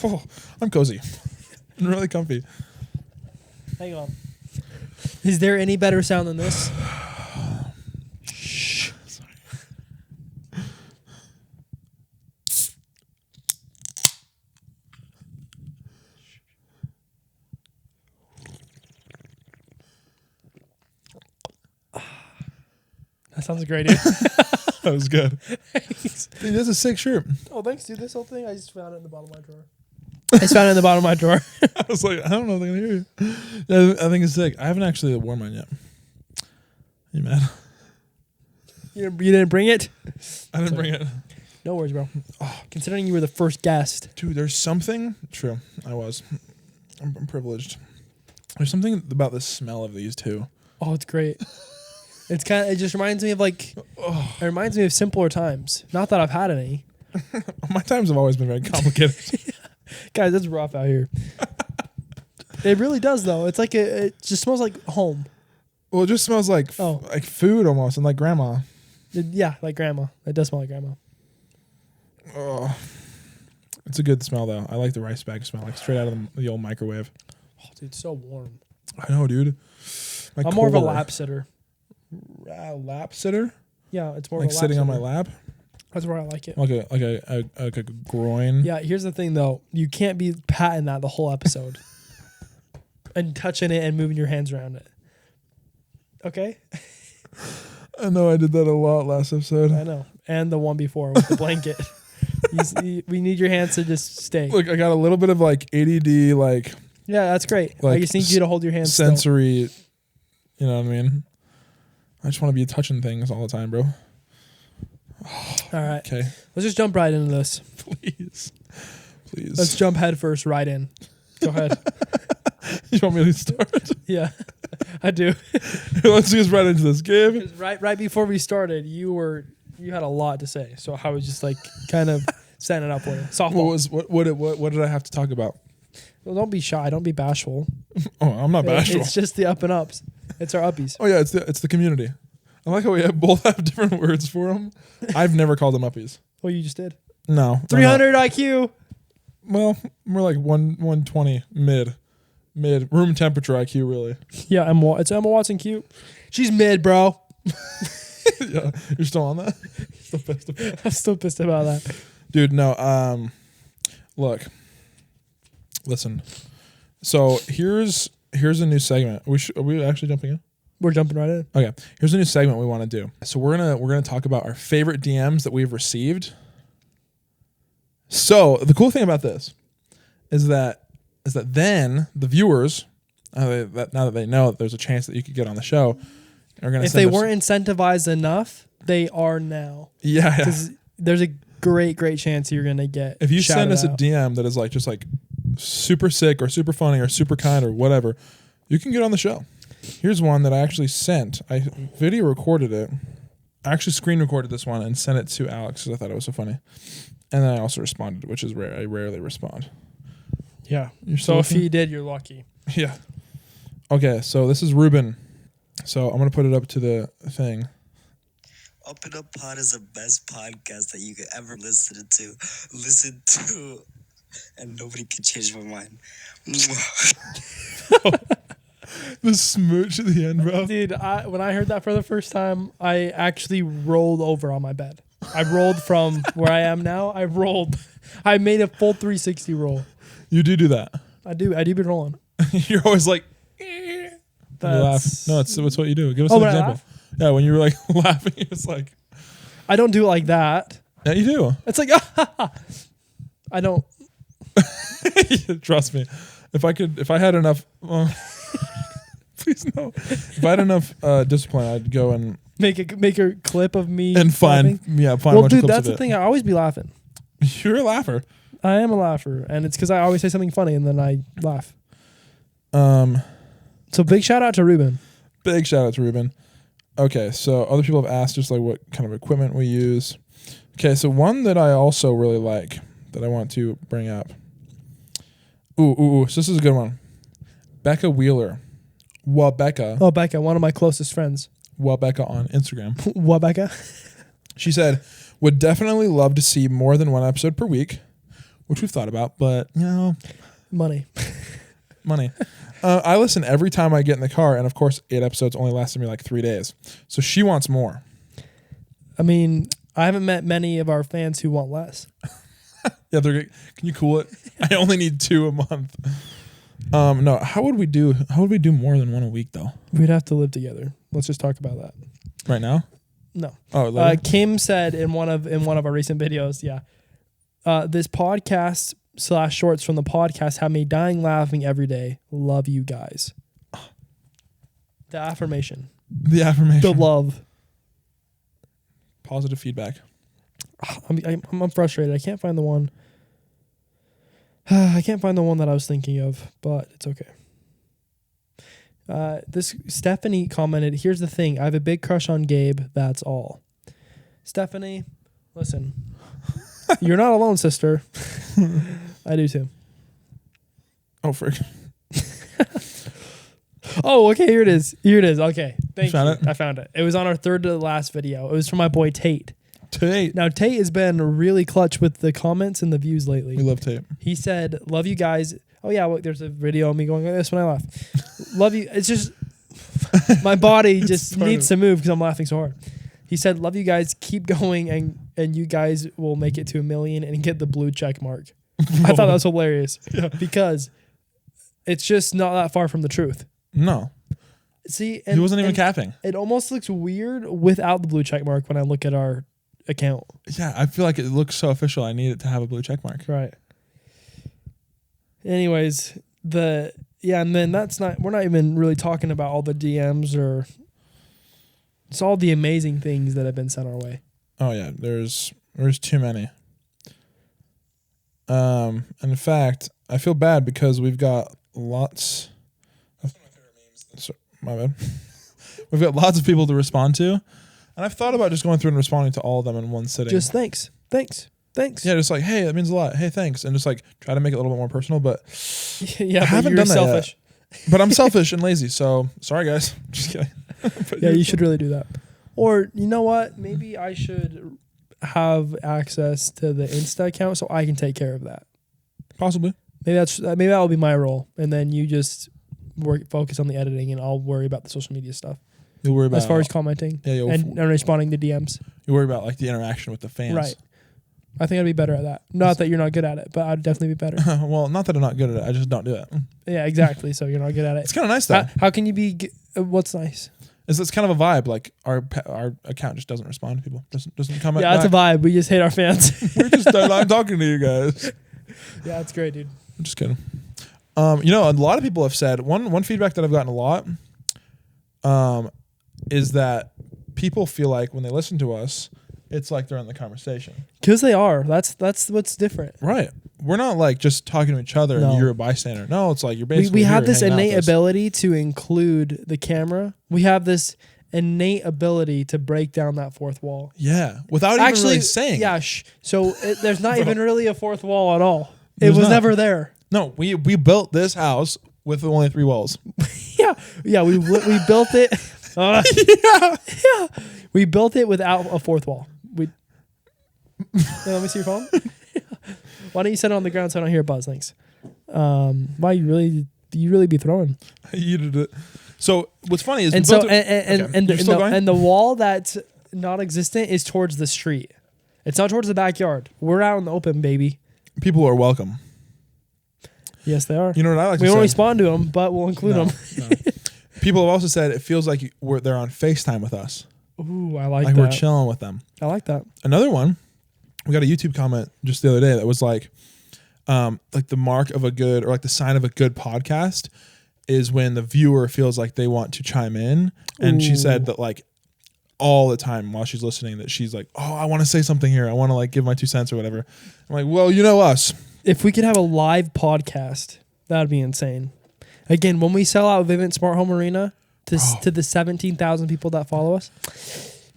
Oh, I'm cozy. I'm really comfy. Hang on. Is there any better sound than this? Shh. Sorry. That sounds great, dude. That was good. Thanks. Dude, that's a sick shirt. Oh, thanks, dude. This whole thing, I just found it in the bottom of my drawer. I just found it in the bottom of my drawer. I was like, I don't know if they're going to hear you. I think it's sick. I haven't actually worn mine yet. You mad? You didn't bring it? I didn't bring it. No worries, bro. Oh, considering you were the first guest. Dude, there's something. True, I was. I'm privileged. There's something about the smell of these two. Oh, it's great. It's kind of. It just reminds me of like. Oh. It reminds me of simpler times. Not that I've had any. My times have always been very complicated. Guys, it's rough out here. It really does, though. It's like it just smells like home. Well, it just smells like like food almost, and like grandma. Yeah, like grandma. It does smell like grandma. Oh, it's a good smell though. I like the rice bag smell, like straight out of the old microwave. Oh, dude, it's so warm. I know, dude. I'm more of a lap sitter. Lap sitter? Yeah, it's more like of a lap sitting sitter. on my lap. That's where I like it. Like a groin. Yeah, here's the thing though. You can't be patting that the whole episode. And touching it and moving your hands around it. Okay? I know I did that a lot last episode. I know. And the one before with the blanket. We need your hands to just stay. Look, I got a little bit of like ADD, like... Yeah, that's great. Like I just need you to hold your hands sensory, still. You know what I mean? I just want to be touching things all the time, bro. All right. Okay. Let's just jump right into this. Please. Let's jump head first right in. Go ahead. You want me to start? Yeah, I do. Let's just right into this, Gabe. Right before we started, you had a lot to say, so I was just like kind of setting it up for you. Softball. What did I have to talk about? Well, don't be shy. Don't be bashful. Oh, I'm not bashful. It's just the up and ups. It's our uppies. Oh yeah, it's the community. I like how we both have different words for them. I've never called them uppies. Well, you just did. No. 300 IQ. Well, more like 120 mid room temperature IQ really. Yeah, it's Emma Watson cute. She's mid, bro. Yeah, you're still on that? I'm still pissed about that. Dude, no. Look. Listen. So here's a new segment. Are we actually jumping in? We're jumping right in. Okay. Here's a new segment we want to do. So we're gonna talk about our favorite DMs that we've received. So the cool thing about this is that then the viewers, now that they know that there's a chance that you could get on the show, are gonna. If they weren't incentivized enough, they are now. Yeah. Because there's a great chance you're gonna get. If you send us a out. DM that is like just like super sick or super funny or super kind or whatever, you can get on the show. Here's one that I actually sent. I video recorded it. I actually screen recorded this one and sent it to Alex because I thought it was so funny. And then I also responded, which is rare. I rarely respond. Yeah. So if you did, you're lucky. Yeah. Okay, so this is Ruben. So I'm going to put it up to the thing. Up&Up Pod is the best podcast that you could ever listen to, and nobody can change my mind. The smooch at the end, bro. Dude, when I heard that for the first time, I actually rolled over on my bed. I rolled from where I am now. I made a full 360 roll. You do that. I do be rolling. You're always like, you laugh. No, it's what you do. Give us an example. Yeah, when you were like laughing, it's like. I don't do it like that. Yeah, you do. It's like, I don't. Trust me. If I had enough. Please no. If I had enough discipline, I'd go and make a clip of me and find well, a bunch of dude, clips that's of the thing. I always be laughing. You're a laugher. I am a laugher, and it's because I always say something funny and then I laugh. So big shout out to Ruben. Big shout out to Ruben. Okay, so other people have asked just like what kind of equipment we use. Okay, so one that I also really like that I want to bring up. Ooh. So this is a good one. Becca Wheeler. Wabecca. Oh, Becca, one of my closest friends. Wabecca on Instagram. Wabecca. She said, would definitely love to see more than one episode per week. which we've thought about, but Money. money. I listen every time I get in the car, and of course, 8 episodes only lasted me like 3 days. So she wants more. I mean, I haven't met many of our fans who want less. Yeah, can you cool it? I only need 2 a month. No, how would we do more than 1 a week though? We'd have to live together. Let's just talk about that. Right now? No. Oh, Kim said in one of our recent videos, this podcast / shorts from the podcast have me dying laughing every day. Love you guys. The affirmation. The love. Positive feedback. I'm frustrated. I can't find the one. I can't find the one that I was thinking of, but it's okay. This Stephanie commented, here's the thing. I have a big crush on Gabe. That's all. Stephanie, listen. You're not alone, sister. I do too. Oh, frick. Oh, okay. Here it is. Okay. Thank you. Found it? I found it. It was on our third to last video. It was from my boy Tate. Tate. Now, Tate has been really clutch with the comments and the views lately. We love Tate. He said, love you guys. Oh, yeah. Well, there's a video of me going like this when I laugh. Love you. It's just my body just needs to move because I'm laughing so hard. He said, love you guys. Keep going and you guys will make it to 1 million and get the blue check mark. I thought that was hilarious because it's just not that far from the truth. No. See, he wasn't even capping. It almost looks weird without the blue check mark when I look at our account. Yeah, I feel like it looks so official. I need it to have a blue check mark. Right. Anyways, and then we're not even really talking about all the DMs or it's all the amazing things that have been sent our way. Oh yeah, there's too many. And in fact, I feel bad because we've got lots. My bad. We've got lots of people to respond to, and I've thought about just going through and responding to all of them in one sitting. Just thanks. Yeah, just like, hey, that means a lot. Hey, thanks, and just like try to make it a little bit more personal. But yeah, I haven't done that selfish. yet. But I'm selfish and lazy, so sorry guys. Just kidding. Yeah, you should really do that. Or you know what? Maybe I should have access to the Insta account so I can take care of that. Possibly. Maybe that will be my role, and then you just focus on the editing, and I'll worry about the social media stuff. You'll worry about as far as commenting and responding to DMs. You worry about like the interaction with the fans, right? I think I'd be better at that. Not that you're not good at it, but I'd definitely be better. Well, not that I'm not good at it. I just don't do it. Yeah, exactly. So you're not good at it. It's kind of nice though. How can you be? What's nice? It's kind of a vibe. Like our account just doesn't respond to people. Doesn't comment. Yeah, it's a vibe. We just hate our fans. We're just not talking to you guys. Yeah, that's great, dude. I'm just kidding. A lot of people have said one feedback that I've gotten a lot is that people feel like when they listen to us, it's like they're in the conversation. Because they are. That's what's different. Right. We're not like just talking to each other and you're a bystander. No, it's like you're basically we have this innate ability to include the camera. We have this innate ability to break down that fourth wall. Yeah. Without even really saying. Yeah. So there's not even really a fourth wall at all. It was never there. No, we built this house with only 3 walls. Yeah, we built it. Yeah. We built it without a fourth wall. Let me see your phone. Why don't you set it on the ground so I don't hear a buzz? Thanks. Why you really be throwing? You did it. So what's funny is the wall that's non-existent is towards the street. It's not towards the backyard. We're out in the open, baby. People are welcome. Yes, they are. You know what I like to say? We won't respond to them, but we'll include them. No. People have also said it feels like they're on FaceTime with us. Ooh, I like that. Like we're chilling with them. I like that. Another one, we got a YouTube comment just the other day that was like the mark of a good, or like the sign of a good podcast is when the viewer feels like they want to chime in. And she said that like all the time while she's listening that she's like, oh, I want to say something here. I want to like give my 2 cents or whatever. I'm like, well, you know us. If we could have a live podcast, that'd be insane. Again, when we sell out Vivint Smart Home Arena to the 17,000 people that follow us,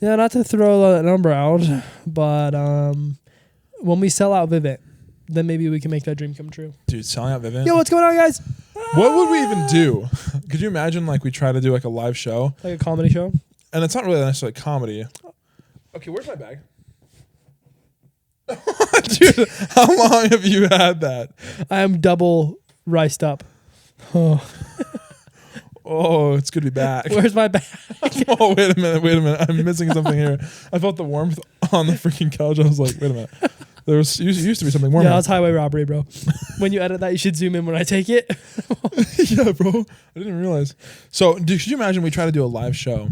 yeah, not to throw that number out, but when we sell out Vivint, then maybe we can make that dream come true. Dude, selling out Vivint? Yo, what's going on, guys? What would we even do? Could you imagine like we try to do like a live show? Like a comedy show? And it's not really necessarily comedy. Okay, where's my bag? Dude, how long have you had that? I am double riced up. Oh, Oh, it's good to be back. where's my bag? Oh, wait a minute. I'm missing something here. I felt the warmth on the freaking couch. I was like, wait a minute. There used to be something warm. Yeah, here. that's highway robbery, bro. When you edit that, you should zoom in when I take it. Yeah, bro. I didn't realize. So, could you imagine we try to do a live show,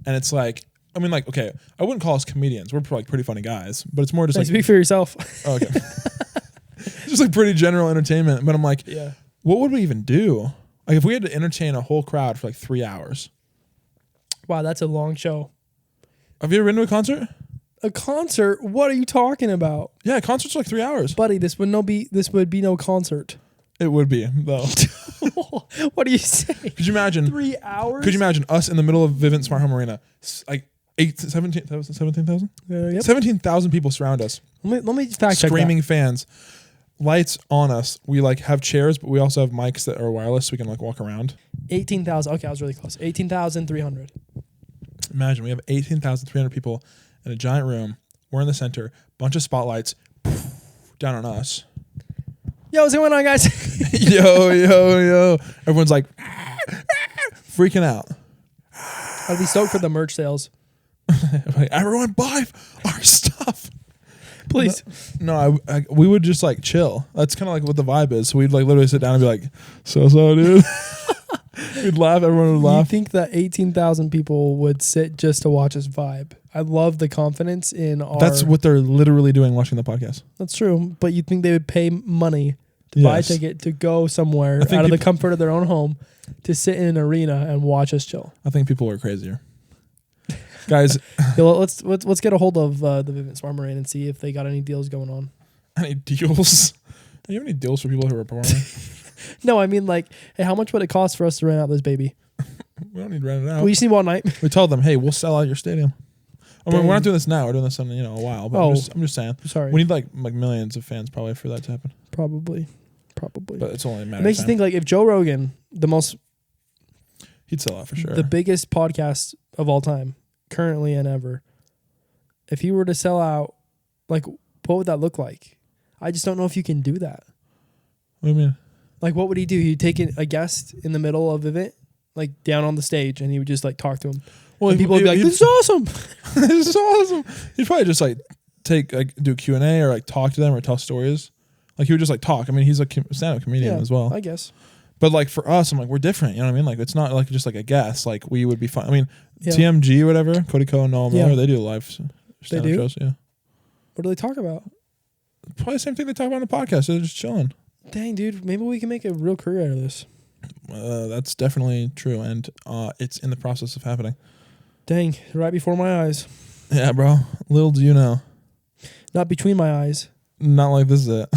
and it's like, I mean, like, okay, I wouldn't call us comedians. We're like pretty funny guys, but it's more just Hey, like, speak for yourself. oh, okay, just like pretty general entertainment. But I'm like, Yeah. what would we even do? Like, if we had to entertain a whole crowd for like 3 hours. Wow, that's a long show. Have you ever been to a concert? A concert? What are you talking about, Yeah, concerts are like 3 hours. buddy? This would be no concert. It would be though. What are you saying? Could you imagine? 3 hours? Could you imagine us in the middle of Vivint Smart Home Arena, like 17,000? Yep. 17,000 people surround us, Let me fact check screaming fans, lights on us. We like have chairs, but we also have mics that are wireless, so we can like walk around. that. 18,000. Okay, I was really close. 18,300. Imagine we have 18,300 people in a giant room. We're in the center, bunch of spotlights down on us. Yo, what's going on, guys? Yo. Everyone's like freaking out. I'd be stoked for the merch sales. Like, everyone buy our stuff. Please. No, we would just like chill. That's kind of like what the vibe is. So we'd like literally sit down and be like, so dude. We'd laugh. Everyone would You laugh. think that 18,000 people would sit just to watch us vibe? I love the confidence in our... That's what they're literally doing watching the podcast. That's true. But you'd think they would pay money to buy a Yes. ticket to go somewhere I think out of the people- comfort of their own home to sit in an arena and watch us chill. I think people are crazier. Guys, Yo, let's get a hold of the Vivint Smart Marine and see if they got any deals going on. any deals? Do you have any deals for people who are performing? No, I mean like, hey, how much would it cost for us to rent out this baby? We don't need to rent it out. We just need one night. We tell them, hey, we'll sell out your stadium. I mean, Dang. we're not doing this now. We're doing this in a while. But Oh. I'm just saying. Sorry. We need like millions of fans probably for that to happen. Probably. But it's only a matter It makes of you time. think like if Joe Rogan, He'd sell out for sure. the biggest podcast of all time, currently and ever, if he were to sell out, like what would that look like? I just don't know if you can do that. What do you mean? Like what would he do? He'd take a guest in the middle of the event, like down on the stage, and he would just like talk to him. Well, And people would be like, "This is awesome." this is awesome. He'd probably just like do Q&A or like talk to them or tell stories. Like he would just like talk. I mean, he's a stand-up comedian as well. I guess. But like for us, I'm like, we're different. You know what I mean? Like it's not like just like a guest. Like we would be fine. I mean, Yeah. TMG or whatever, Cody Ko and Noel Miller, they do live stand-up do? shows. Yeah. What do they talk about? Probably the same thing they talk about on the podcast. They're just chilling. Dang, dude, maybe we can make a real career out of this. That's definitely true. And it's in the process of happening. Dang, right before my eyes. Yeah, bro. Little do you know. Not between my eyes. Not like this is it.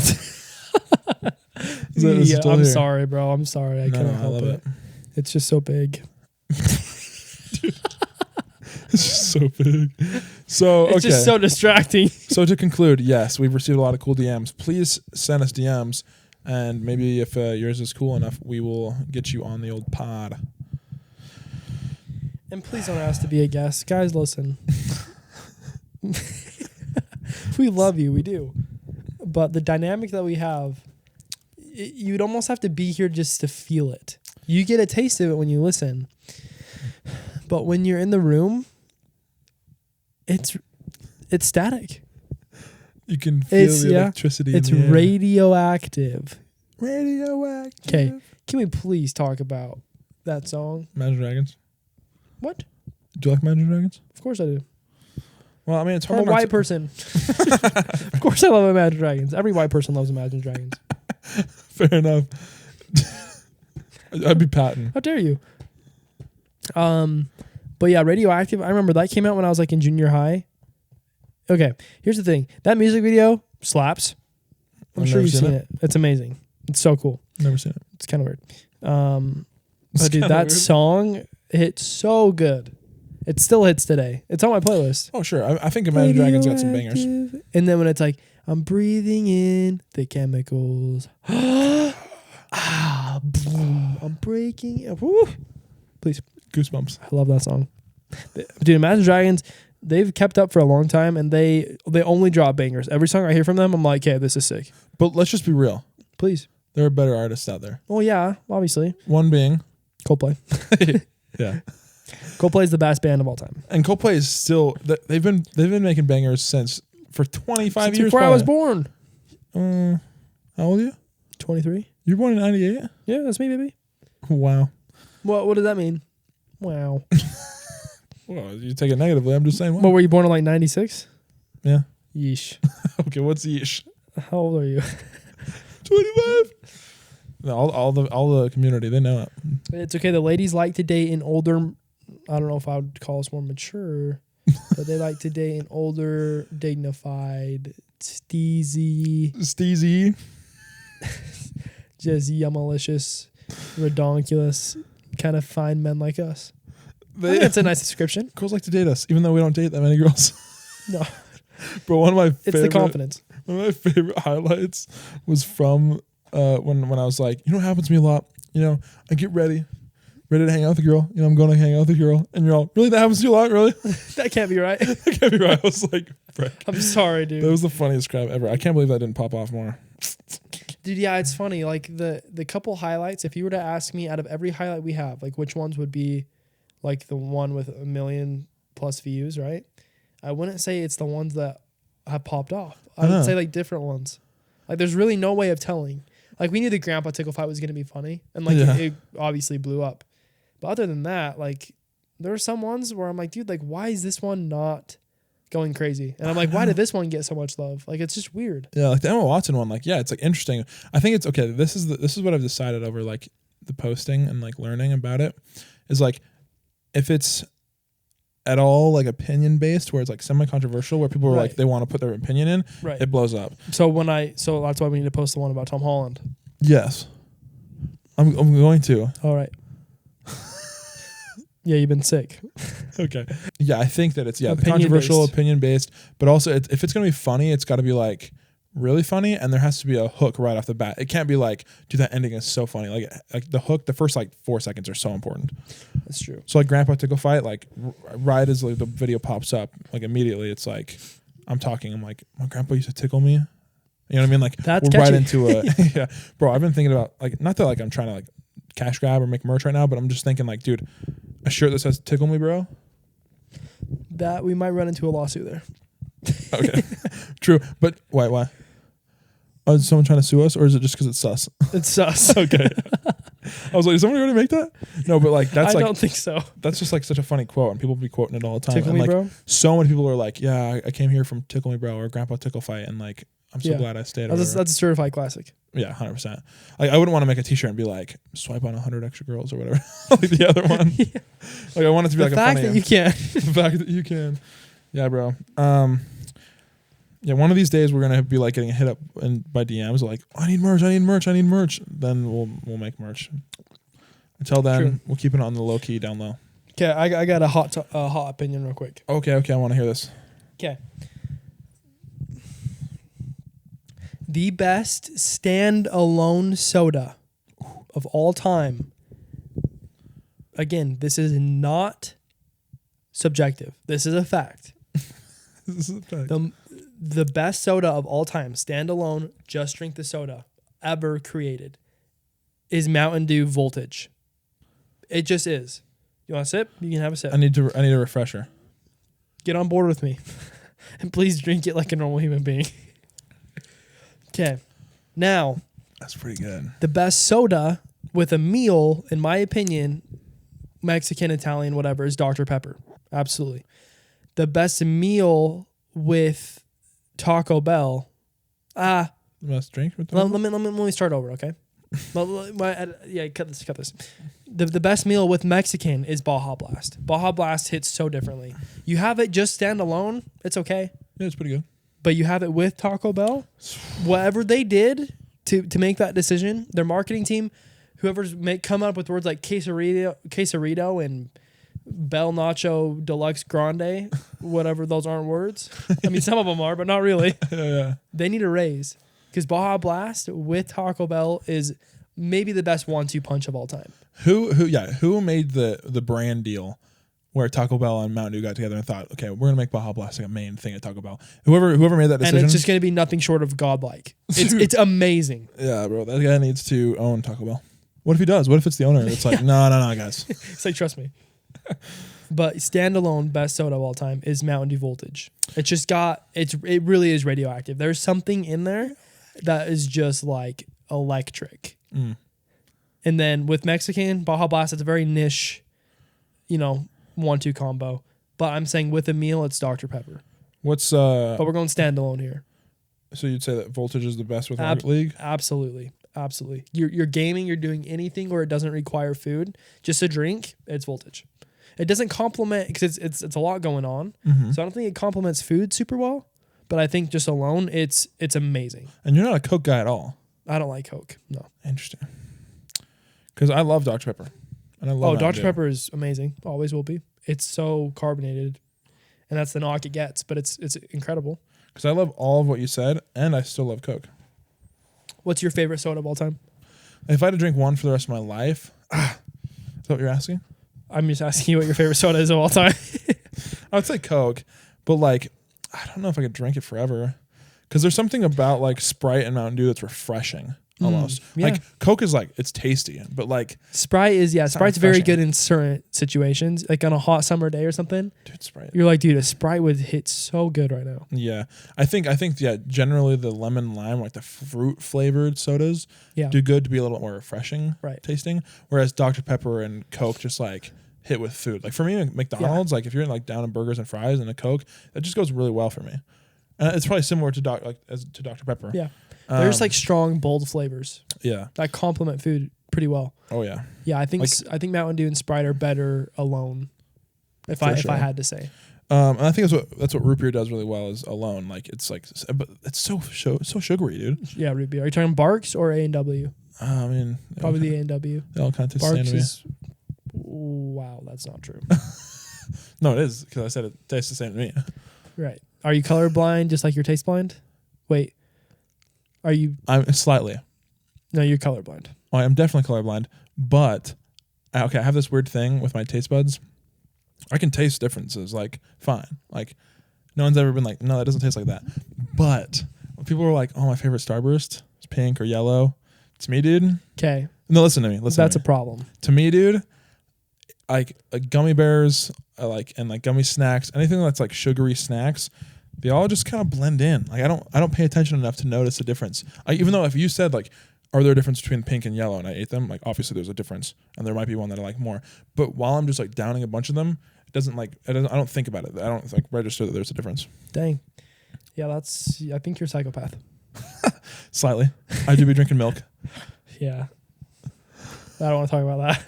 Is it Yeah, still I'm here? sorry, bro. I'm sorry. I No, couldn't I help love it. It's just so big. It's just so big. So, It's okay. just so distracting. So to conclude, yes, we've received a lot of cool DMs. Please send us DMs, and maybe if yours is cool enough, we will get you on the old pod. And please don't ask to be a guest. Guys, listen. We love you. We do. But the dynamic that we have, you'd almost have to be here just to feel it. You get a taste of it when you listen. But when you're in the room, it's static. You can feel It's- the yeah, electricity. It's in the air. radioactive. Radioactive. Okay, can we please talk about that song? Imagine Dragons. What? Do you like Imagine Dragons? Of course I do. Well, I mean, it's I'm hard. a not white to- person. Of course I love Imagine Dragons. Every white person loves Imagine Dragons. Fair enough. I'd be Patton. How dare you? But yeah, Radioactive. I remember that came out when I was like in junior high. Okay, here's the thing. That music video slaps. I'm I've sure never you've seen seen it. It's amazing. It's so cool. Never seen it. It's kind of weird. It's But dude, kinda that weird. song hit so good. It still hits today. It's on my playlist. Oh, sure. I think Imagine Dragons got some bangers. Radioactive. And then when it's like, I'm breathing in the chemicals. Boom. I'm breaking. Woo. Please. Goosebumps. I love that song. Dude, Imagine Dragons, they've kept up for a long time, and they only drop bangers. Every song I hear from them, I'm like, okay, this is sick. But let's just be real. Please. There are better artists out there. Well, yeah, obviously. One being Coldplay. yeah. Coldplay is the best band of all time. And Coldplay is still they've been making bangers for 25 Since years. Before I was born. How old are you? 23. You were born in 98? Yeah, that's me, baby. Wow. What does that mean? Wow. Well, you take it negatively. I'm just saying. What, were you born in like 96? Yeah. Yeesh. Okay, what's yeesh? How old are you? 25. No, all the community, they know it. It's okay. The ladies like to date an older, I don't know if I would call us more mature, but they like to date an older, dignified, steezy, just yummalicious, redonkulous, kind of fine men like us. That's a nice description. Girls like to date us, even though we don't date that many girls. No. But one of my It's the confidence. One of my favorite highlights was from when I was like, you know what happens to me a lot? You know, I get ready to hang out with a girl. You know, I'm going to hang out with a girl. And you're all, really? That happens to you a lot? Really? That can't be right. That can't be right. I was like, frick. I'm sorry, dude. That was the funniest crap ever. I can't believe that didn't pop off more. Dude, yeah, it's funny. Like the couple highlights, if you were to ask me out of every highlight we have, like which ones would be like the one with 1 million plus views, right? I wouldn't say it's the ones that have popped off. I would say like different ones. Like there's really no way of telling. Like we knew the grandpa tickle fight was going to be funny, and like it obviously blew up. But other than that, like there are some ones where I'm like, dude, like why is this one not going crazy? And I'm like, why did this one get so much love? Like it's just weird. Yeah, like the Emma Watson one, like it's like interesting. I think it's okay. This is what I've decided over like the posting and like learning about it is like if it's at all like opinion based, where it's like semi controversial, where people are like they want to put their opinion in, it blows up. So that's why we need to post the one about Tom Holland. Yes, I'm going to. All right. Yeah, you've been sick. Okay. Yeah, I think that it's the Opinion controversial, based. opinion based, but also if it's gonna be funny, it's got to be like really funny, and there has to be a hook right off the bat. It can't be like, dude, that ending is so funny. Like the hook, the first like 4 seconds are so important. That's true. So like Grandpa Tickle Fight, like right as like the video pops up, like immediately it's like I'm like, my grandpa used to tickle me. You know what I mean? Like that's we're catchy. right into a yeah, bro. I've been thinking about like not that like I'm trying to like cash grab or make merch right now, but I'm just thinking like, dude, a shirt that says "Tickle Me, Bro." That we might run into a lawsuit there. Okay, true. But why? Oh, is someone trying to sue us, or is it just because it's sus? It's sus. Okay. I was like, did somebody already make that? No, but like that's I like don't think so. that's just like such a funny quote, and people be quoting it all the time. Tickle and me, like bro. so many people are like, yeah, I came here from Tickle Me, Bro, or Grandpa Tickle Fight, and like I'm so glad I stayed. That's a certified classic. Yeah, 100%. Like I wouldn't want to make a T-shirt and be like, swipe on 100 extra girls or whatever, like the other one. Yeah. Like I want it to be like the a fact funny. that you can. The fact that you can. Yeah, bro. Yeah, one of these days we're gonna be like getting hit up by DMs like, I need merch. Then we'll make merch. Until then, we'll keep it on the low key, down low. Okay, I got a hot opinion real quick. Okay, I want to hear this. Okay. The best stand-alone soda of all time. Again, this is not subjective. This is a fact. This is a fact. The best soda of all time, stand-alone, just drink the soda, ever created, is Mountain Dew Voltage. It just is. You want a sip? You can have a sip. I need a refresher. Get on board with me. And please drink it like a normal human being. Okay. Now, that's pretty good. The best soda with a meal, in my opinion, Mexican, Italian, whatever, is Dr. Pepper. Absolutely. The best meal with Taco Bell. Best drink with Taco Bell? Let me start over, okay? Yeah, cut this. The best meal with Mexican is Baja Blast. Baja Blast hits so differently. You have it just stand alone, it's okay. Yeah, it's pretty good. But you have it with Taco Bell. Whatever they did to make that decision, their marketing team, whoever's come up with words like quesarito and Bell Nacho Deluxe Grande, whatever those aren't words. I mean, some of them are, but not really. Yeah. They need a raise because Baja Blast with Taco Bell is maybe the best 1-2 punch of all time. Who made the brand deal where Taco Bell and Mountain Dew got together and thought, okay, we're gonna make Baja Blast like a main thing at Taco Bell. Whoever made that decision, And it's just gonna be nothing short of godlike. It's amazing. yeah, bro, that guy needs to own Taco Bell. What if he does? What if it's the owner? It's like, no, guys. It's like, trust me. But standalone best soda of all time is Mountain Dew Voltage. It's just got it really is radioactive. There's something in there that is just like electric. Mm. And then with Mexican Baja Blast, it's a very niche, 1-2 combo. But I'm saying with a meal, it's Dr. Pepper. What's But we're going standalone here. So you'd say that Voltage is the best with Rocket League? Absolutely. You're gaming, you're doing anything where it doesn't require food, just a drink, it's Voltage. It doesn't complement because it's a lot going on. Mm-hmm. So I don't think it complements food super well, but I think just alone it's amazing. And you're not a Coke guy at all. I don't like Coke. No. Interesting. Because I love Dr. Pepper. And I love Dr. Pepper is amazing. Always will be. It's so carbonated. And that's the knock it gets, but it's incredible. Because I love all of what you said, and I still love Coke. What's your favorite soda of all time? If I had to drink one for the rest of my life, is that what you're asking? I'm just asking you what your favorite soda is of all time. I would say Coke, but like, I don't know if I could drink it forever. Because there's something about like Sprite and Mountain Dew that's refreshing almost. Yeah. Like Coke is like, it's tasty, but like. Sprite's very refreshing. good in certain situations, like on a hot summer day or something. Dude, Sprite. You're like, dude, a Sprite would hit so good right now. Yeah. I think, generally the lemon lime, like the fruit flavored sodas do good to be a little bit more refreshing tasting. Whereas Dr. Pepper and Coke just like hit with food. Like for me, McDonald's, like if you're like down in burgers and fries and a Coke, that just goes really well for me. And it's probably similar to Dr. Pepper. Yeah. There's like strong, bold flavors. Yeah. That complement food pretty well. Oh yeah. Yeah, I think Mountain Dew and Sprite are better alone. If I had to say. And I think that's what root beer does really well is alone. Like it's like, but it's so sugary, dude. Yeah, root beer. Are you talking Barks or A&W? I mean, probably the A&W. They all kind of taste Barks the same to me. is. Wow, that's not true. No, it is because I said it tastes the same to me. Right. Are you colorblind just like you're taste blind? Wait. Are you? I'm slightly. No, you're colorblind. Well, I'm definitely colorblind, but I have this weird thing with my taste buds. I can taste differences, like fine. Like no one's ever been like, no, that doesn't taste like that. But when people are like, oh, my favorite Starburst is pink or yellow. To me, dude. Okay. No, listen to me. That's a problem. To me, dude. Like gummy bears, and gummy snacks, anything that's like sugary snacks, they all just kind of blend in. Like I don't pay attention enough to notice the difference. Even though if you said like, are there a difference between pink and yellow, and I ate them, like obviously there's a difference, and there might be one that I like more. But while I'm just like downing a bunch of them, I don't think about it. I don't like register that there's a difference. Dang. Yeah, I think you're a psychopath. Slightly. I do be drinking milk. Yeah. I don't want to talk about that.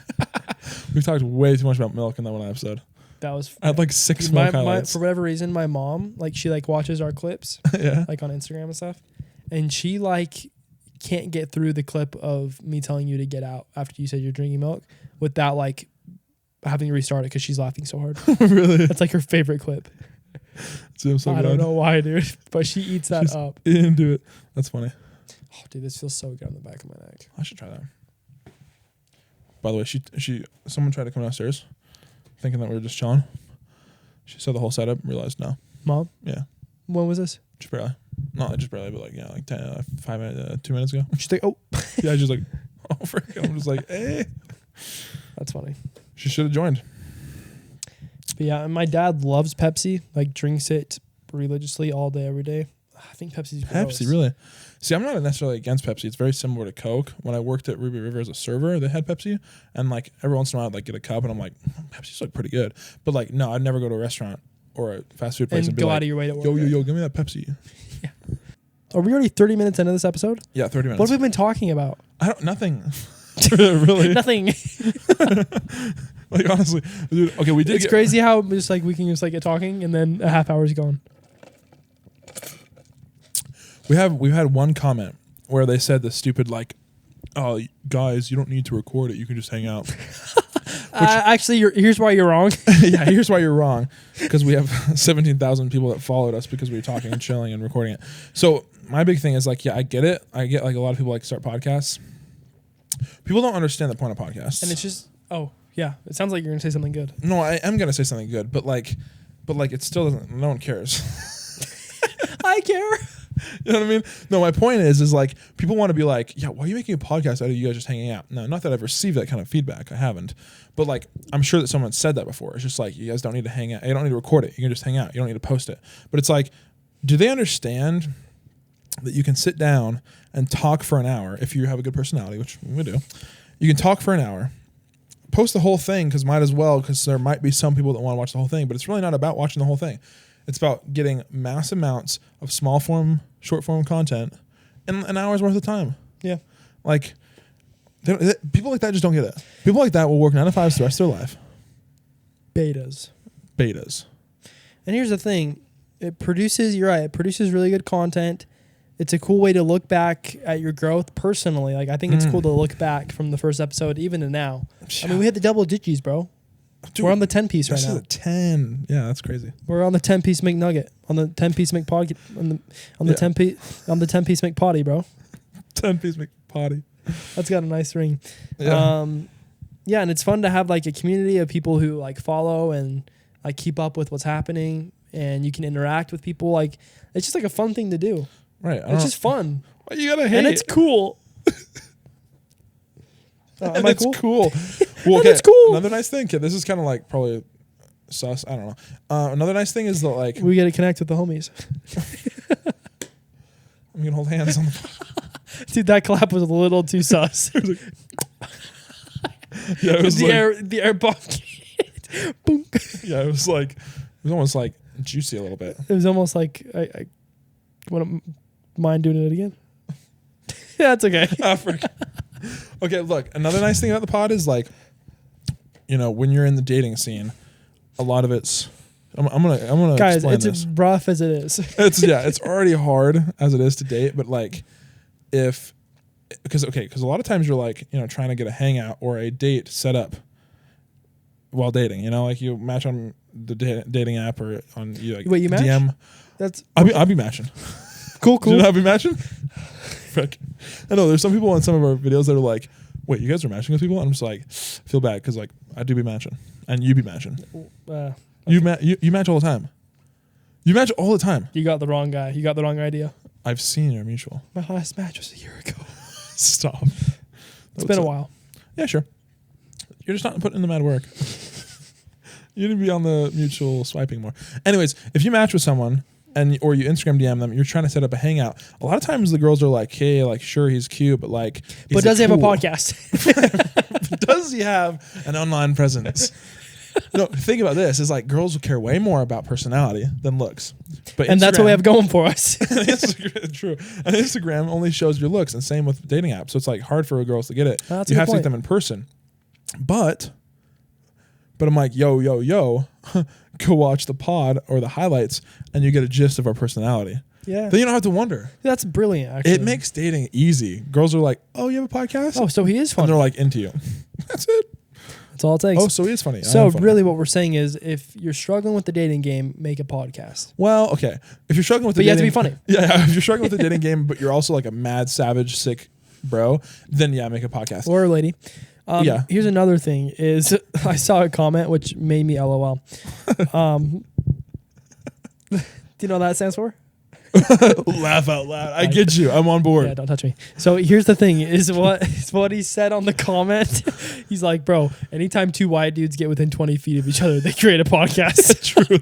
We've talked way too much about milk in that one episode. That was. I had like 6 milk highlights. For whatever reason, my mom she watches our clips, yeah, like on Instagram and stuff, and she can't get through the clip of me telling you to get out after you said you're drinking milk without having to restart it because she's laughing so hard. Really? That's like her favorite clip. I don't know why, dude, but she eats that she's up. Into it. That's funny. Oh, dude, this feels so good on the back of my neck. I should try that. By the way, someone tried to come downstairs thinking that we were just chilling. She saw the whole setup, realized no. Mom? Yeah. When was this? Just barely. Not just barely, but 2 minutes ago. She's like, oh. Yeah, she's like, oh, frick. I'm just like, hey. That's funny. She should have joined. But yeah, and my dad loves Pepsi, drinks it religiously all day, every day. I think Pepsi's gross. Pepsi, really? See, I'm not necessarily against Pepsi. It's very similar to Coke. When I worked at Ruby River as a server, they had Pepsi. And every once in a while, I'd get a cup and I'm like, Pepsi's pretty good. But no, I'd never go to a restaurant or a fast food place and be go like, out of your way to work. Yo, give me that Pepsi. Yeah. Are we already 30 minutes into this episode? Yeah, 30 minutes. What have we been talking about? Nothing. Really? Nothing. Honestly, dude, okay, we did. It's crazy how just we can just get talking and then a half hour's gone. We've had one comment where they said the stupid oh, guys, you don't need to record it. You can just hang out. Actually, here's why you're wrong. Yeah, here's why you're wrong. Because we have 17,000 people that followed us because we were talking and chilling and recording it. So my big thing is I get it. I get a lot of people start podcasts. People don't understand the point of podcasts. And it's just, Yeah, it sounds like you're gonna say something good. No, I am gonna say something good, but it still doesn't. No one cares. I care. You know what I mean? No, my point is like people want to be like, yeah, why are you making a podcast out of you guys just hanging out? No, not that I've received that kind of feedback. I haven't, but like I'm sure that someone said that before. It's just like you guys don't need to hang out. You don't need to record it. You can just hang out. You don't need to post it. But it's like, do they understand that you can sit down and talk for an hour if you have a good personality, which we do? You can talk for an hour. Post the whole thing because might as well, because there might be some people that want to watch the whole thing, but it's really not about watching the whole thing. It's about getting mass amounts of small form, short form content in an hour's worth of time. Yeah. Like, people like that just don't get it. People like that will work 9 to 5s the rest of their life. Betas. And here's the thing. You're right, it produces really good content. It's a cool way to look back at your growth personally. Like, I think it's cool to look back from the first episode even to now. I mean, we hit the double digits, bro. Dude, we're on the 10-piece right now. 10. Yeah, that's crazy. We're on the 10-piece McNugget. On the 10-piece McPod. On the 10-piece McPotty, bro. 10-piece McPotty. That's got a nice ring. Yeah. Yeah, and it's fun to have like a community of people who like follow and like keep up with what's happening, and you can interact with people. Like, it's just like a fun thing to do. Right. It's just fun. Why you gotta hate? And it's cool. And it's cool. Well, and it's cool. Another nice thing, kid. This is kind of like probably sus. I don't know. Another nice thing is that like we got to connect with the homies. I'm gonna hold hands on the. Dude, that clap was a little too sus. Yeah, it was the air bomb. Boom. Yeah, it was almost like juicy a little bit. It was almost like I wouldn't mind doing it again. Yeah, it's okay. Okay, look, another nice thing about the pod is like, you know, when you're in the dating scene, a lot of it's I'm gonna guys, explain it's this. rough as it is. It's already hard as it is to date, but like because a lot of times you're like, you know, trying to get a hangout or a date set up while dating, you know, like you match on the dating app or on you like Wait, you match? DM. I'll be matching. Cool. Do you know I'll be matching? Frick. I know there's some people on some of our videos that are like, wait, you guys are matching with people? And I'm just like, I feel bad because like I do be matching and you be matching. Okay. You match all the time. You match all the time. You got the wrong guy. You got the wrong idea. I've seen your mutual. My last match was a year ago. Stop. It's been a while. Yeah, sure. You're just not putting in the mad work. You need to be on the mutual swiping more. Anyways, if you match with someone or you Instagram DM them, you're trying to set up a hangout. A lot of times the girls are like, hey, like, sure, he's cute, but like, but does he have a podcast? Does he have an online presence? No, think about this. It's like girls will care way more about personality than looks. But and that's what we have going for us. True. And Instagram only shows your looks, and same with dating apps. So it's like hard for girls to get it. That's you have to get them in person. But I'm like, yo, go watch the pod or the highlights, and you get a gist of our personality. Yeah. Then you don't have to wonder. That's brilliant, actually. It makes dating easy. Girls are like, oh, you have a podcast? Oh, so he is funny. And they're like into you. That's it. That's all it takes. Oh, so he is funny. So really what we're saying is if you're struggling with the dating game, make a podcast. Well, okay. If you're struggling with but you have to be funny. Yeah, if you're struggling with the dating game, but you're also like a mad, savage, sick bro, then yeah, make a podcast. Or a lady. Yeah. Here's another thing is I saw a comment which made me LOL. Do you know what that stands for? Laugh out loud. I get you. I'm on board. Yeah, don't touch me. So here's the thing is what he said on the comment. He's like, bro, anytime two white dudes get within 20 feet of each other, they create a podcast. True.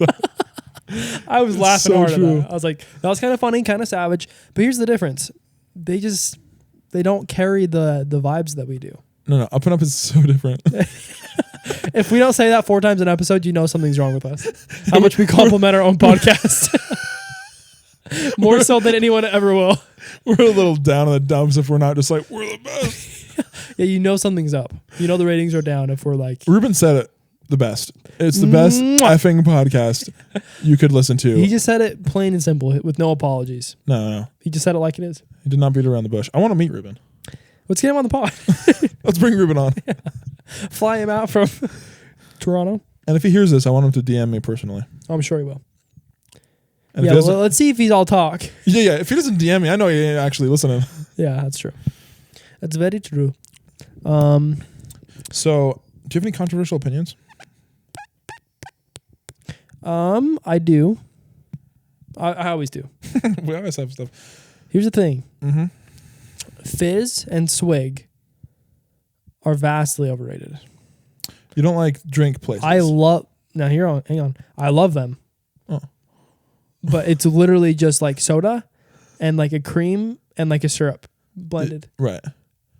I was laughing so hard true. at that. I was like, that was kind of funny, kind of savage. But here's the difference. They don't carry the vibes that we do. No, Up and Up is so different. If we don't say that 4 times an episode, you know something's wrong with us. How much we compliment our own podcast. More so than anyone ever will. We're a little down in the dumps if we're not just like, we're the best. Yeah, you know something's up. You know the ratings are down if we're like... Ruben said it the best. It's the best effing podcast you could listen to. He just said it plain and simple with no apologies. No. He just said it like it is. He did not beat around the bush. I want to meet Ruben. Let's get him on the pod. Let's bring Ruben on. Yeah. Fly him out from Toronto. And if he hears this, I want him to DM me personally. I'm sure he will. And yeah, well, let's see if he's all talk. Yeah. If he doesn't DM me, I know he ain't actually listening. Yeah, that's true. That's very true. So Do you have any controversial opinions? I do. I always do. We always have stuff. Here's the thing. Mm-hmm. Fizz and Swig are vastly overrated. You don't like drink places. Hang on. I love them. Oh. But it's literally just like soda and like a cream and like a syrup blended. Right.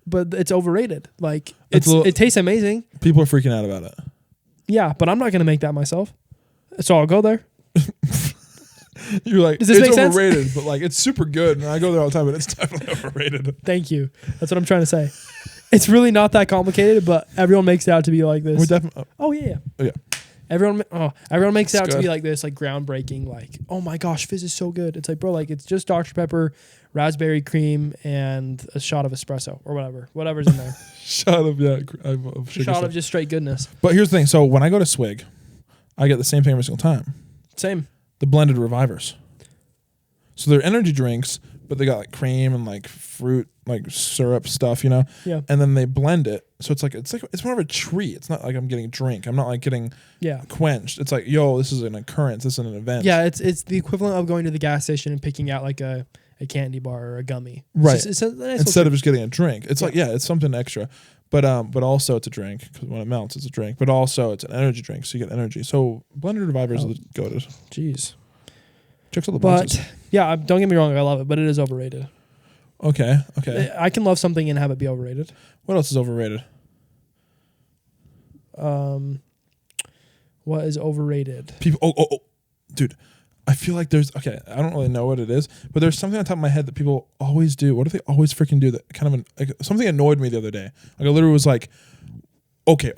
But it's overrated. Like it tastes amazing. People are freaking out about it. Yeah, but I'm not gonna make that myself. So I'll go there. You're like, does this it's make sense? overrated, but like it's super good, and I go there all the time, but it's definitely overrated. Thank you. That's what I'm trying to say. It's really not that complicated, but everyone makes it out to be like this. We're definitely. Oh yeah. Oh, yeah. Everyone makes it out It's to be good. like this, like groundbreaking, like, oh my gosh, Fizz is so good. It's like, bro, like it's just Dr. Pepper, raspberry cream, and a shot of espresso or whatever's in there. Shot of sugar Shot stuff. of just straight goodness. But here's the thing. So when I go to Swig, I get the same thing every single time. Same. The blended revivers. So they're energy drinks, but they got like cream and like fruit, like syrup stuff, you know? Yeah. And then they blend it. So it's more of a treat. It's not like I'm getting drink. I'm not like getting quenched. It's like, yo, this is an occurrence. This is an event. Yeah, it's the equivalent of going to the gas station and picking out like a candy bar or a gummy. Right. It's a nice Instead of just getting a drink. It's like, it's something extra. But also it's a drink, because when it melts, it's a drink. But also it's an energy drink, so you get energy. So blended revivers are the goated. Jeez. Checks all the boxes. But yeah, don't get me wrong, I love it, but it is overrated. Okay. I can love something and have it be overrated. What else is overrated? What is overrated? People. Oh, dude. I feel like I don't really know what it is, but there's something on top of my head that people always do. What do they always freaking do? That kind of something annoyed me the other day. Like I literally was like, okay.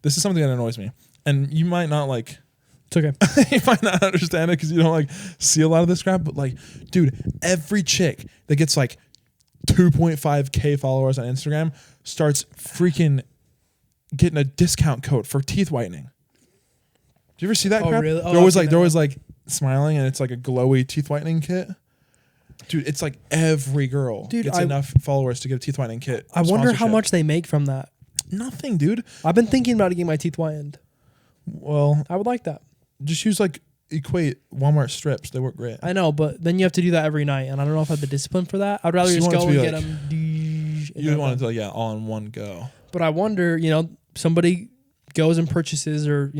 This is something that annoys me, and you might not like. It's okay. You might not understand it because you don't like see a lot of this crap. But like, dude, every chick that gets like 2.5K followers on Instagram starts freaking getting a discount code for teeth whitening. Do you ever see that crap? Really? They're always like smiling, and it's like a glowy teeth whitening kit. Dude, it's like every girl gets enough followers to get a teeth whitening kit. I wonder how much they make from that. Nothing, dude. I've been thinking about getting my teeth whitened. Well, I would like that. Just use like Equate Walmart strips. They work great. I know, but then you have to do that every night, and I don't know if I have the discipline for that. I'd rather just go and get them. You want it to all in one go. But I wonder, somebody goes and purchases or,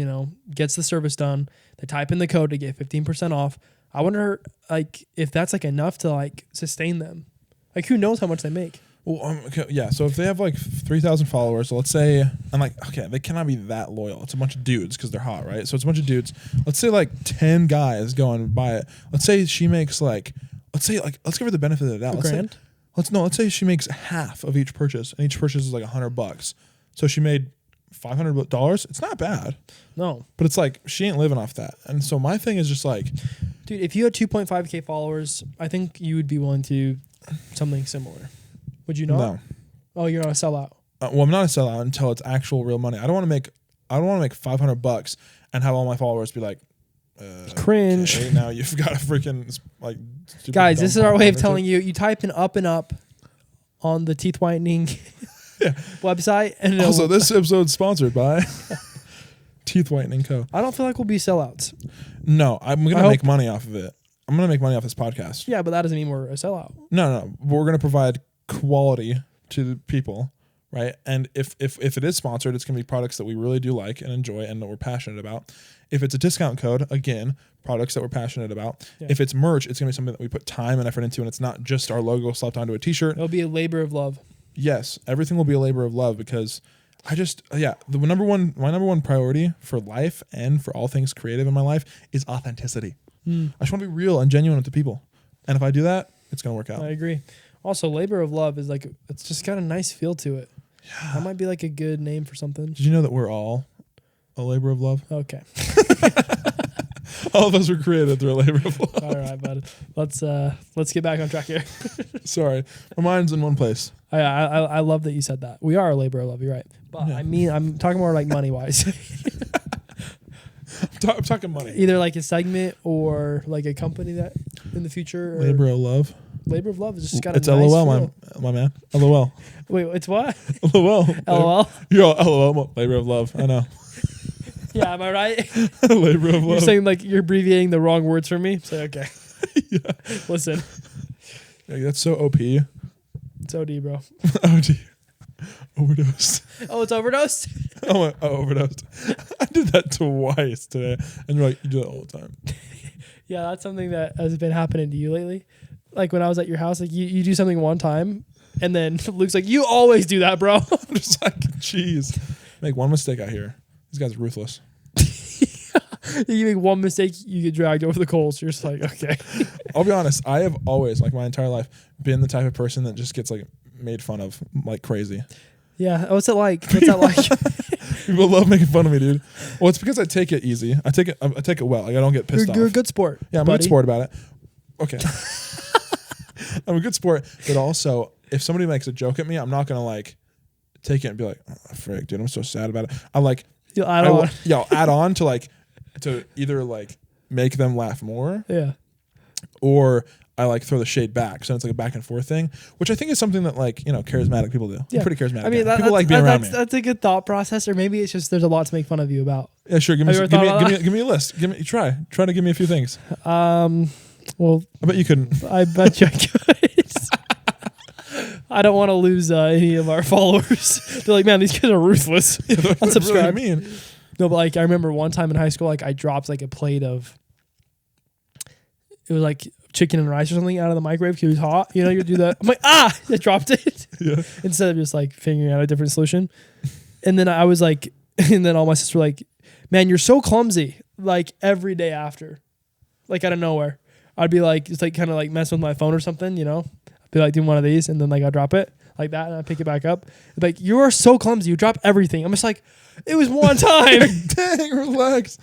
gets the service done. They type in the code to get 15% off. I wonder, like, if that's like enough to like sustain them. Like, who knows how much they make? Well, so if they have like 3,000 followers, so let's say, I'm like, okay, they cannot be that loyal. It's a bunch of dudes because they're hot, right? So it's a bunch of dudes. Let's say like 10 guys go and buy it. Let's say she makes let's give her the benefit of the doubt. Let's say she makes half of each purchase, and each purchase is like $100. So she made $500. It's not bad. No. But it's like, she ain't living off that. And so my thing is just like, dude, if you had 2.5K followers, I think you would be willing to do something similar. Would you not? No. Oh, you're not a sellout. Well, I'm not a sellout until it's actual real money. I don't want to make $500 and have all my followers be like, cringe. Okay, now you've got a freaking like. Guys, this is our way of telling you. You type in Up&Up on the teeth whitening website, and also this episode's sponsored by Teeth Whitening Co. I don't feel like we'll be sellouts. No, I'm gonna make money off of it. I'm gonna make money off this podcast. Yeah, but that doesn't mean we're a sellout. No, we're gonna provide quality to the people, right? And if it is sponsored, it's gonna be products that we really do like and enjoy and that we're passionate about. If it's a discount code, again, products that we're passionate about. Yeah. If it's merch, it's gonna be something that we put time and effort into, and it's not just our logo slapped onto a t-shirt. It'll be a labor of love. Yes, everything will be a labor of love because my number one priority for life and for all things creative in my life is authenticity. I just want to be real and genuine with the people. And if I do that, it's going to work out. I agree. Also, labor of love is like, it's just got a nice feel to it. Yeah. That might be like a good name for something. Did you know that we're all a labor of love? Okay. All of us were created through a labor of love. All right, bud. Let's get back on track here. Sorry. My mind's in one place. I love that you said that. We are a labor of love. You're right. But I mean, I'm talking more like money-wise. I'm talking money. Either like a segment or like a company that in the future. Labor of love. Labor of love is just got a It's nice LOL, feel. my man. LOL. Wait, it's what? LOL. LOL? You're all LOL. Labor of love. I know. Yeah, am I right? Labor of love. You're saying like you're abbreviating the wrong words for me? Say okay. Yeah. Listen. Yeah, that's so OP. It's OD, bro. OD. Overdosed. Oh, it's overdosed? Overdosed. I did that twice today. And you're like, you do that all the time. Yeah, that's something that has been happening to you lately. Like when I was at your house, like you do something one time, and then Luke's like, you always do that, bro. I'm just like, jeez. Make one mistake out here. This guy's ruthless. You make one mistake, you get dragged over the coals. You're just like, okay. I'll be honest. I have always, like my entire life, been the type of person that just gets like made fun of like crazy. Yeah. What's it like? What's that like? People love making fun of me, dude. Well, it's because I take it easy. I take it well. Like I don't get pissed off. You're a good sport. Yeah, I'm buddy. a good sport about it. Okay. I'm a good sport, but also if somebody makes a joke at me, I'm not gonna like take it and be like, oh, frick, dude, I'm so sad about it. I'm like, You'll add on. I'll add on to like to either like make them laugh more, Yeah. or I like throw the shade back. So it's like a back and forth thing, which I think is something that like, you know, charismatic people do. Yeah. I'm pretty charismatic. I mean, people like being around me. That's a good thought process, or maybe it's just there's a lot to make fun of you about. Yeah, sure. Give me a list. Try to give me a few things. Well, I bet you couldn't. I bet you I could. I don't want to lose any of our followers. They're like, man, these kids are ruthless. Yeah, Unsubscribe. Really mean. No, but like I remember one time in high school, like I dropped like a plate of, it was like chicken and rice or something out of the microwave because it was hot. You know, you do that. I'm like, I dropped it. Yeah. Instead of just like figuring out a different solution. And then I was like, and then all my sisters were like, man, you're so clumsy. Like every day after, like out of nowhere, I'd be like, just like kind of like messing with my phone or something, you know, I'd be like doing one of these and then like I'd drop it like that and I'd pick it back up. Like, you are so clumsy. You drop everything. I'm just like, it was one time. Dang, relax.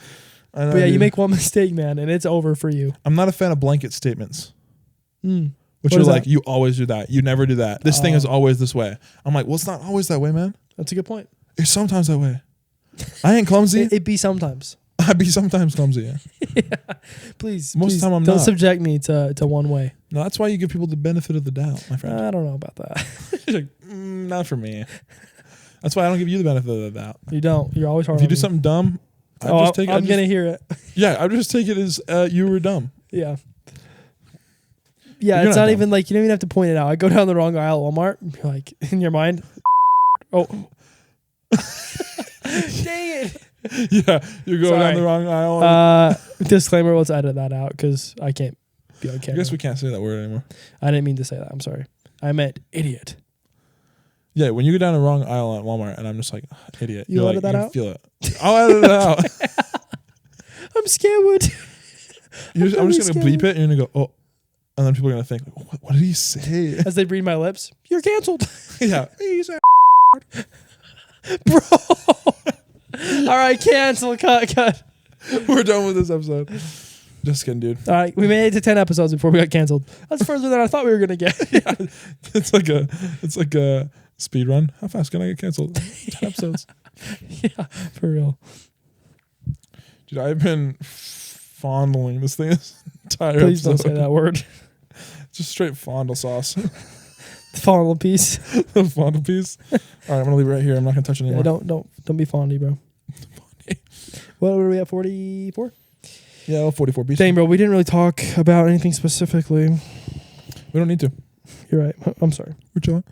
I know, But yeah, dude. you make one mistake, man, and it's over for you. I'm not a fan of blanket statements. Which What are is like, that? you always do that. You never do that. This thing is always this way. I'm like, well, it's not always that way, man. That's a good point. It's sometimes that way. I ain't clumsy. It be sometimes. I be sometimes clumsy. Yeah. Please, Most of the time I'm don't not. subject me to one way. No, that's why you give people the benefit of the doubt, my friend. I don't know about that. You're like, not for me. That's why I don't give you the benefit of the doubt. You don't. You're always hard If you on do me. something dumb, I'm going to hear it. Yeah, I just take it as you were dumb. Yeah. Yeah, You're it's not not dumb. even like, you don't even have to point it out. I go down the wrong aisle at Walmart. You're like, in your mind. Oh. Dang it. Yeah, you go down Sorry. the wrong aisle. Disclaimer, let's edit that out because I can't be on I camera. guess we can't say that word anymore. I didn't mean to say that. I'm sorry. I meant idiot. Yeah, when you go down the wrong aisle at Walmart and I'm just like, idiot. You'll You're edit like, that you out? feel it. I'll edit it out. I'm scared. I'm just going to bleep it and you're going to go, oh. And then people are going to think, what did he say? As they read my lips, you're canceled. Yeah. He's a Bro. All right, cancel. Cut. We're done with this episode. Just kidding, dude. All right, we made it to 10 episodes before we got canceled. That's further than I thought we were going to get. Yeah. It's like a speed run. How fast can I get canceled? 10 episodes. Yeah, for real. Dude, I've been fondling this thing this entire Please episode. don't say that word. Just straight fondle sauce. Fondle piece. Fondle piece. All right, I'm gonna leave it right here. I'm not gonna touch it Yeah, anymore. don't be fondy, bro. What were we at, 44? Yeah, well, 44 beats. Dang, bro, we didn't really talk about anything specifically. We don't need to. You're right. I'm sorry. We're chilling.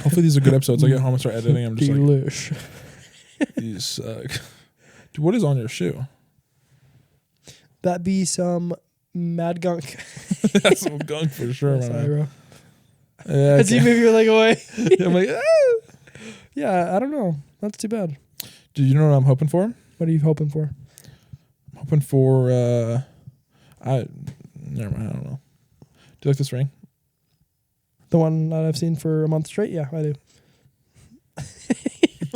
Hopefully these are good episodes. I get home and start editing. I'm just Delish. like, these suck. Dude, what is on your shoe? That be some mad gunk. That's some gunk for sure, man. Sorry, bro. Yeah, As you move your leg away. I'm like, ah. Yeah, I don't know. That's too bad. Dude, you know what I'm hoping for? What are you hoping for? I'm hoping for, never mind, I don't know. Do you like this ring? The one that I've seen for a month straight? Yeah, I do.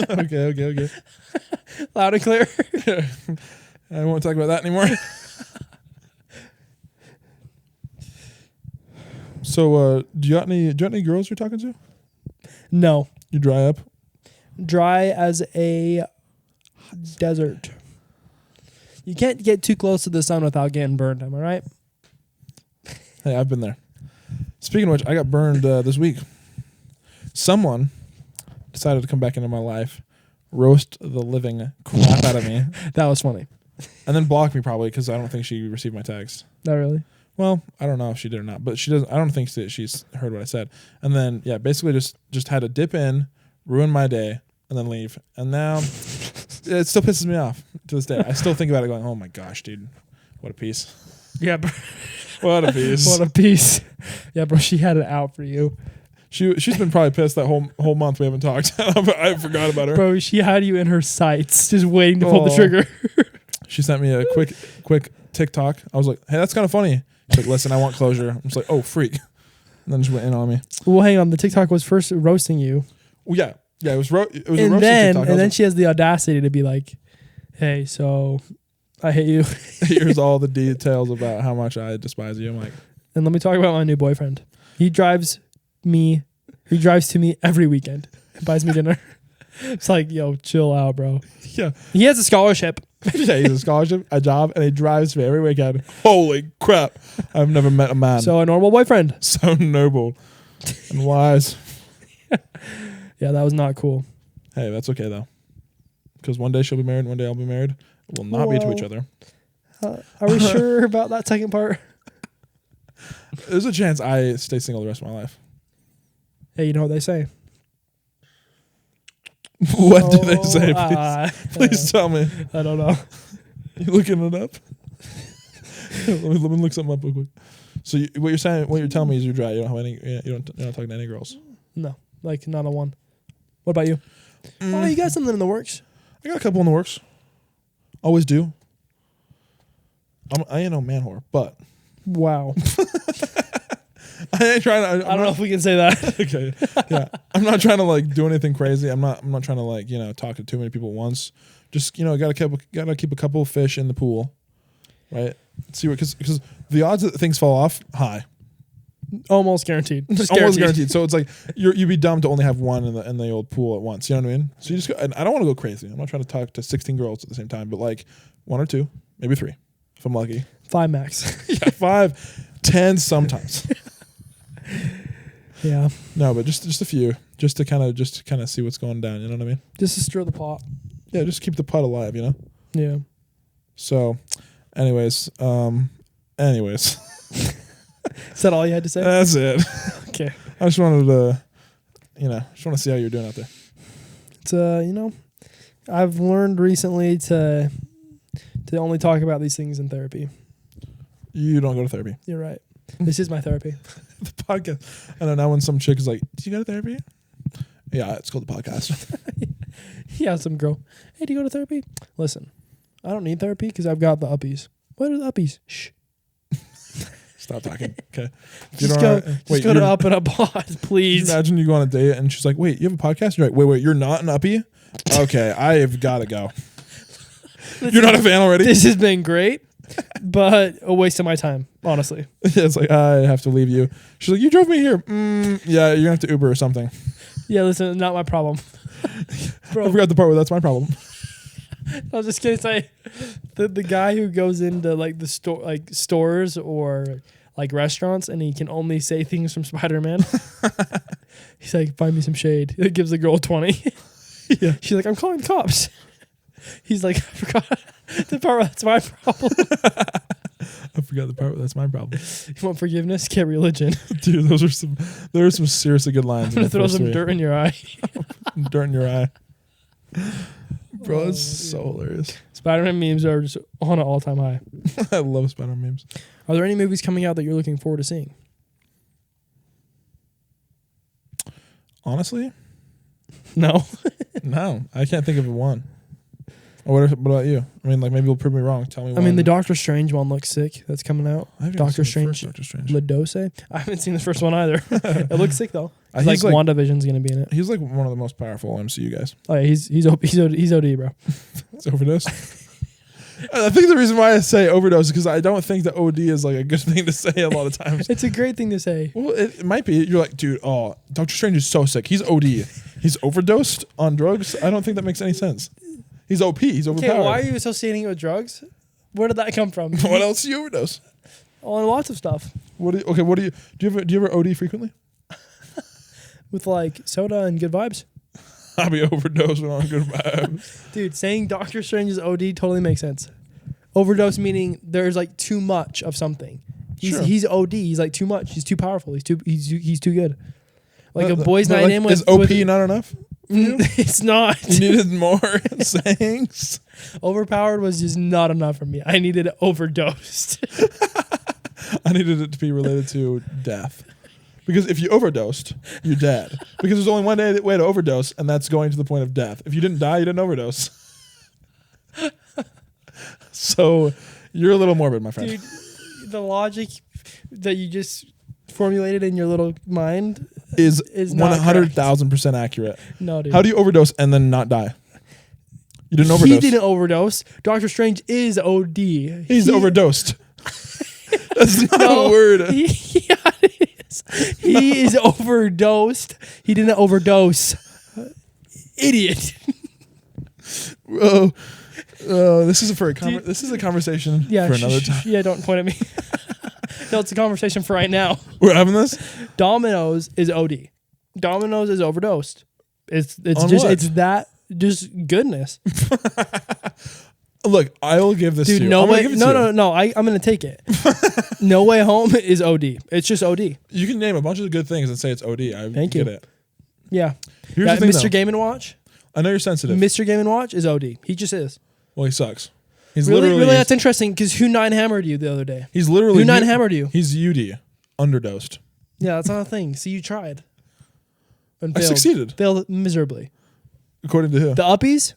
Okay. Loud and clear. I won't talk about that anymore. So, do you got any girls you're talking to? No. You dry up? Dry as a desert. You can't get too close to the sun without getting burned, am I right? Hey, I've been there. Speaking of which, I got burned this week. Someone decided to come back into my life, roast the living crap out of me, That was funny. and then block me probably because I don't think she received my text. Not really. Well, I don't know if she did or not, but she doesn't. I don't think that she's heard what I said. And then basically just had to dip in, ruin my day, and then leave. And now it still pisses me off to this day. I still think about it, going, "Oh my gosh, dude, what a piece! Yeah, bro. What a piece! What a piece. Yeah, bro. She had it out for you, She's been probably pissed that whole month we haven't talked. I forgot about her. bro. She had you in her sights, just waiting to pull the trigger. She sent me a quick TikTok. I was like, "Hey, that's kind of funny." She's like, "Listen, I want closure." I'm just like, "Oh, freak!" And then just went in on me. Well, hang on. The TikTok was first roasting you. Well, yeah, it was a roasting And TikTok. then she has the audacity to be like, "Hey, so I hate you." Here's all the details about how much I despise you. I'm like, And let me talk about my new boyfriend. He drives to me every weekend and buys me dinner. It's like, yo, chill out, bro. yeah, He has a scholarship. yeah. He's a scholarship, a job, and he drives me every weekend. Holy crap! I've never met a man So a normal boyfriend. so noble and wise. Yeah, that was not cool. Hey, that's okay though, because one day she'll be married, one day I'll be married. We'll not be to each other. Are we sure about that second part? There's a chance I stay single the rest of my life. Hey, you know what they say? What do they say? Please tell me. I don't know. You looking it up? let me look something up real quick. So what you're telling me is you're dry. You don't have any. You're not talking to any girls. No, like not a one. What about you? Oh, you got something in the works? I got a couple in the works. Always do. I ain't no man whore, but Wow. I ain't trying to. I don't know if we can say that. Okay. Yeah. I'm not trying to like do anything crazy. I'm not trying to like, talk to too many people at once. Just, gotta keep a couple of fish in the pool. Right? See what, because the odds that things fall off, high. Almost guaranteed. Just Almost guaranteed. So it's like you'd be dumb to only have one in the old pool at once. You know what I mean? So you just go, and I don't want to go crazy. I'm not trying to talk to 16 girls at the same time, but like 1 or 2, maybe 3, if I'm lucky. 5 max. Yeah, 5, 10 sometimes. Yeah. No, but just a few, just to kind of see what's going down. You know what I mean? Just to stir the pot. Yeah, just keep the pot alive. Yeah. So, anyways. Is that all you had to say? That's it. Okay. I just wanted to, just want to see how you're doing out there. It's I've learned recently to only talk about these things in therapy. You don't go to therapy. You're right. This is my therapy. The podcast. I know now when some chick is like, "Do you go to therapy?" Yeah, it's called the podcast. Yeah, some girl. Hey, do you go to therapy? Listen, I don't need therapy because I've got the uppies. What are the uppies? Shh. Stop talking. Okay. Just go to Up and Up Pod, please. Imagine you go on a date and she's like, "Wait, you have a podcast?" You're like, "Wait, you're not an uppie?" Okay, I have got to go. You're not a fan already? This has been great, but a waste of my time, honestly. It's like, I have to leave you. She's like, "You drove me here." Yeah, you're going to have to Uber or something. Yeah, listen, not my problem. Bro, I forgot the part where that's my problem. I was just gonna say, the guy who goes into like the store, like stores or like restaurants, and he can only say things from Spider-Man. He's like, "Find me some shade." He gives the girl 20. Yeah, she's like, "I'm calling the cops." He's like, "I forgot the part where that's my problem." I forgot the part where that's my problem. You want forgiveness? Get religion. Dude, there are some seriously good lines. I'm gonna throw some dirt in your eye. Dirt in your eye. Bro, it's so hilarious. Spider-Man memes are just on an all-time high. I love Spider-Man memes. Are there any movies coming out that you're looking forward to seeing? Honestly, No. no. I can't think of one. What about you? I mean, like, maybe you'll prove me wrong. Tell me. I mean, the Doctor Strange one looks sick. That's coming out. I haven't Doctor seen the Strange. first Doctor Strange. Ladose. I haven't seen the first one either. It looks sick though. It's He's like like WandaVision's gonna be in it. he's like one of the most powerful MCU guys. Oh yeah, he's OD, bro. It's overdose. I think the reason why I say overdose is because I don't think that OD is like a good thing to say a lot of times. It's a great thing to say. Well, it might be. You're like, dude, oh, Doctor Strange is so sick. He's OD. He's overdosed on drugs. I don't think that makes any sense. He's OP. He's overpowered. Okay, why are you associating it with drugs? Where did that come from? What else do you overdose? On lots of stuff. What do you ever OD frequently? With like soda and good vibes. I'll be overdosed on good vibes. Dude, saying Doctor Strange's OD totally makes sense. Overdose meaning there's like too much of something. He's OD. He's like too much. He's too powerful. He's too good. Like a boys' night in with is OP not enough? It's not. You needed more sayings. Overpowered was just not enough for me. I needed overdosed. I needed it to be related to death. Because if you overdosed, you're dead. Because there's only one way to overdose, and that's going to the point of death. If you didn't die, you didn't overdose. So you're a little morbid, my friend. Dude, the logic that you just formulated in your little mind is not 100,000% accurate. No, dude. How do you overdose and then not die? You didn't overdose. He didn't overdose. Doctor Strange is OD. He's overdosed. That's not a word. Yeah, it is. He is overdosed. He didn't overdose. Idiot. This is this is a conversation for another time. Yeah, don't point at me. No, it's a conversation for right now. We're having this? Domino's is OD. Domino's is overdosed. It's On just what? it's that just goodness. Look, I will give this Dude, to you. no I'm gonna way. give it to you. No. I'm gonna take it. No Way Home is OD. It's just OD. You can name a bunch of good things and say it's OD. Thank you. Get it. Yeah. Here's the thing, Mr. though. Game & Watch. I know you're sensitive. Mr. Game & Watch is OD. He just is. Well, he sucks. He's Really, literally. that's interesting because who 9-hammered you the other day? He's literally. Who 9-hammered you? He's UD. Underdosed. Yeah, that's not a thing. See, you tried. And I failed. succeeded. Failed miserably. According to who? The Uppies?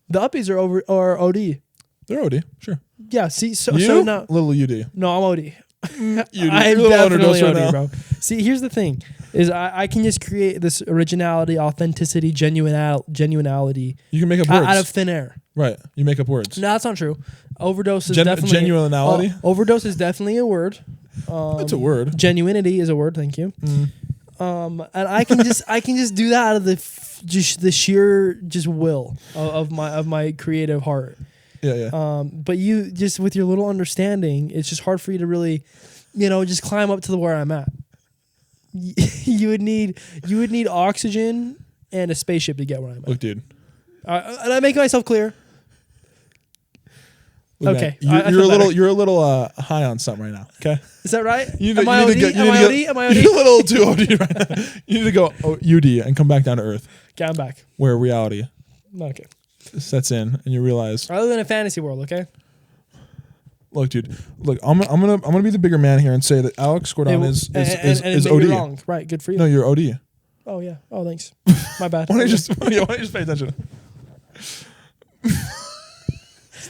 The Uppies are OD. They're OD. Sure. Yeah, see, so now. Little UD. No, I'm OD. UD. I'm You're a little definitely underdosed right OD, now. bro. See, here's the thing: is I can just create this originality, authenticity, genuinality You can make up words. out of thin air. Right. You make up words. No, that's not true. Overdose is definitely genuinality? Overdose is definitely a word. It's a word. Genuinity is a word. Thank you. And I can just do that out of the sheer just will of my creative heart. Yeah. But you just with your little understanding, it's just hard for you to really, just climb up to the where I'm at. You would need oxygen and a spaceship to get where I'm at. Look, dude. And I make myself clear. Look, Okay, man, I feel better. you're a little high on something right now. Okay. Is that right? You Am I OD? Am I OD? Am I OD? You're a little too OD right now. You need to go UD and come back down to earth, Okay, I'm back. where reality Okay. sets in, and you realize. I live in a fantasy world. Okay. Look, dude. Look, I'm gonna be the bigger man here and say that Alex Gordon is and OD. wrong. Right. Good for you. No, you're OD. Oh yeah. Oh thanks. My bad. Why don't you just pay attention?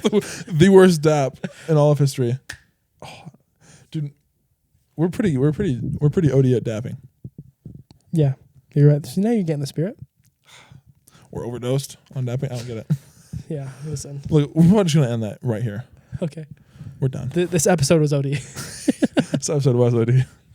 It's the worst DAP in all of history. Oh, dude, we're pretty OD at dapping. Yeah. You're right. See, now you're getting the spirit. We're overdosed on dapping. I don't get it. Yeah. Listen. Look, we're probably just gonna end that right here. Okay. We're done. This episode was OD. This episode was OD.